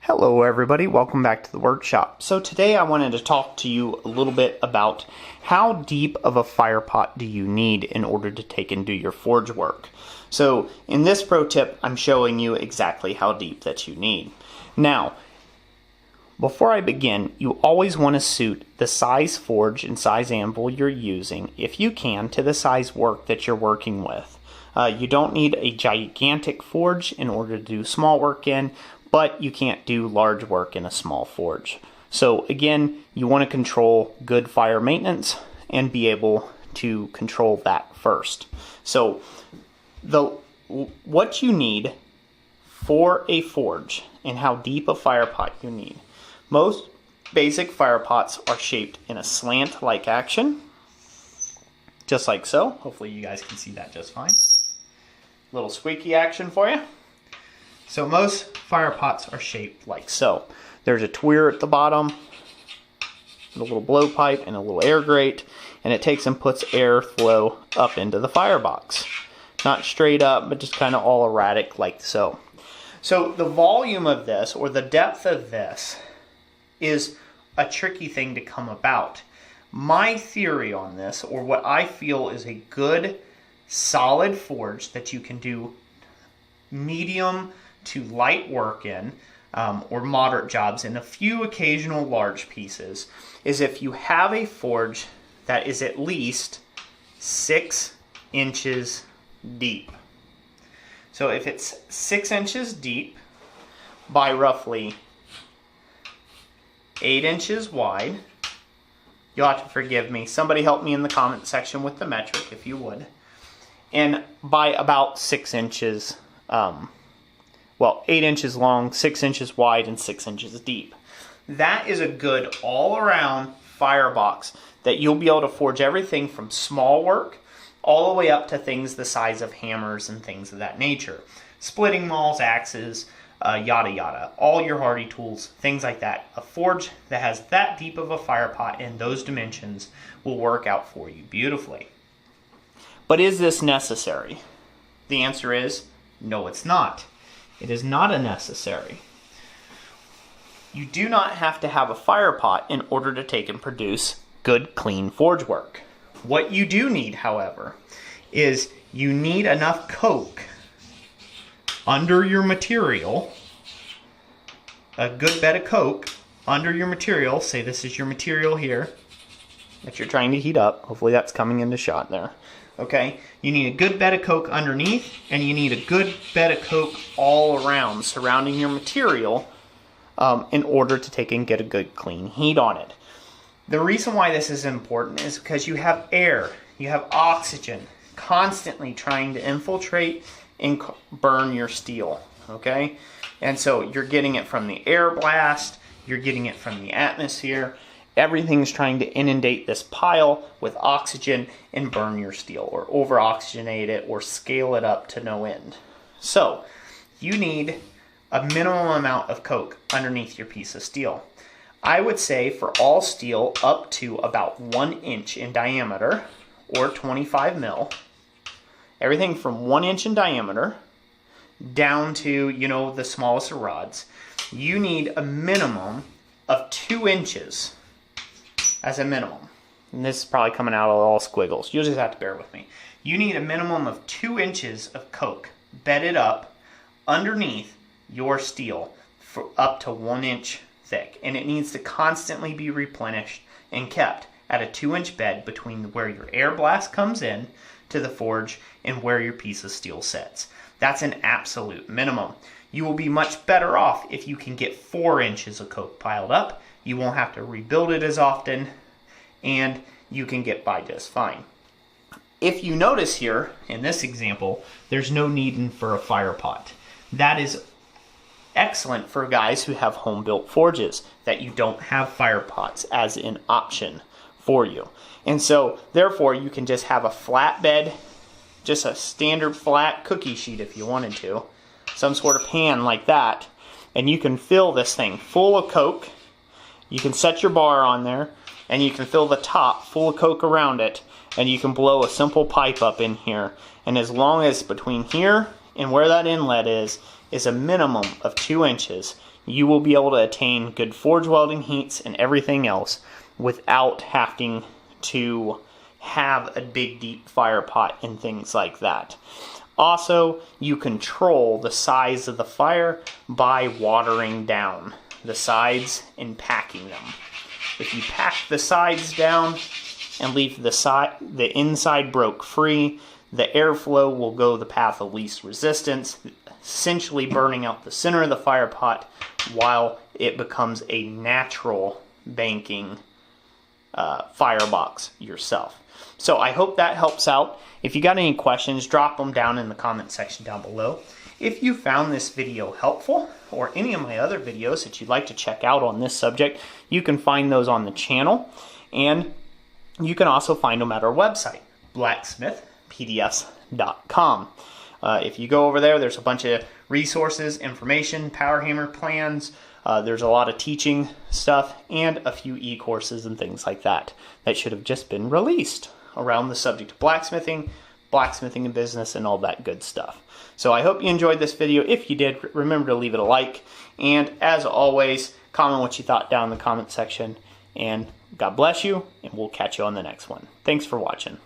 Hello everybody, welcome back to the workshop. So today I wanted to talk to you a little bit about how deep of a fire pot do you need in order to take and do your forge work. So in this pro tip I'm showing you exactly how deep that you need. Now before I begin, you always want to suit the size forge and size anvil you're using, if you can, to the size work that you're working with. You don't need a gigantic forge in order to do small work in, but you can't do large work in a small forge. So again, you want to control good fire maintenance and be able to control that first. So what you need for a forge and how deep a fire pot you need. Most basic fire pots are shaped in a slant-like action, just like so. Hopefully you guys can see that just fine. Little squeaky action for you. So most fire pots are shaped like so. There's a tweer at the bottom, a little blowpipe, and a little air grate, and it takes and puts airflow up into the firebox. Not straight up, but just kind of all erratic like so. So the volume of this, or the depth of this, is a tricky thing to come about. My theory on this, or what I feel is a good, solid forge that you can do medium to light work in, or moderate jobs in a few occasional large pieces, is if you have a forge that is at least 6 inches deep. So if it's 6 inches deep by roughly 8 inches wide, you'll have to forgive me. Somebody help me in the comment section with the metric if you would. And by about 6 inches, 8 inches long, 6 inches wide, and 6 inches deep. That is a good all-around firebox that you'll be able to forge everything from small work all the way up to things the size of hammers and things of that nature. Splitting mauls, axes, yada yada. All your hardy tools, things like that. A forge that has that deep of a fire pot and those dimensions will work out for you beautifully. But is this necessary? The answer is no, it's not. It is not a necessary. You do not have to have a fire pot in order to take and produce good, clean forge work. What you do need, however, is you need enough coke under your material, a good bed of coke under your material. Say this is your material here that you're trying to heat up. Hopefully that's coming into shot there. Okay, you need a good bed of coke underneath, and you need a good bed of coke all around surrounding your material in order to take and get a good clean heat on it. The reason why this is important is because you have air, you have oxygen constantly trying to infiltrate and burn your steel, okay? And so you're getting it from the air blast, you're getting it from the atmosphere. Everything's trying to inundate this pile with oxygen and burn your steel, or over-oxygenate it, or scale it up to no end. So, you need a minimum amount of coke underneath your piece of steel. I would say for all steel up to about 1 inch in diameter, or 25 mil, everything from 1 inch in diameter down to, the smallest of rods, you need a minimum of 2 inches as a minimum. And this is probably coming out of all squiggles. You'll just have to bear with me. You need a minimum of 2 inches of coke bedded up underneath your steel for up to 1 inch thick. And it needs to constantly be replenished and kept at a 2-inch bed between where your air blast comes in to the forge and where your piece of steel sits. That's an absolute minimum. You will be much better off if you can get 4 inches of coke piled up. You won't have to rebuild it as often, and you can get by just fine. If you notice here, in this example, there's no need for a fire pot. That is excellent for guys who have home-built forges, that you don't have fire pots as an option for you. And so, therefore, you can just have a flat bed, just a standard flat cookie sheet if you wanted to, some sort of pan like that, and you can fill this thing full of coke. You can set your bar on there, and you can fill the top full of coke around it, and you can blow a simple pipe up in here. And as long as between here and where that inlet is a minimum of 2 inches, you will be able to attain good forge welding heats and everything else without having to have a big deep fire pot and things like that. Also, you control the size of the fire by watering down the sides and packing them. If you pack the sides down and leave the inside broke free, the airflow will go the path of least resistance, essentially burning out the center of the fire pot while it becomes a natural banking firebox yourself. So I hope that helps out. If you got any questions, drop them down in the comment section down below. If you found this video helpful, or any of my other videos that you'd like to check out on this subject, you can find those on the channel, and you can also find them at our website, blacksmithpdfs.com. If you go over there, there's a bunch of resources, information, power hammer plans. There's a lot of teaching stuff and a few e-courses and things like that that should have just been released around the subject of blacksmithing in business, and all that good stuff. So I hope you enjoyed this video. If you did, remember to leave it a like. And as always, comment what you thought down in the comment section. And God bless you, and we'll catch you on the next one. Thanks for watching.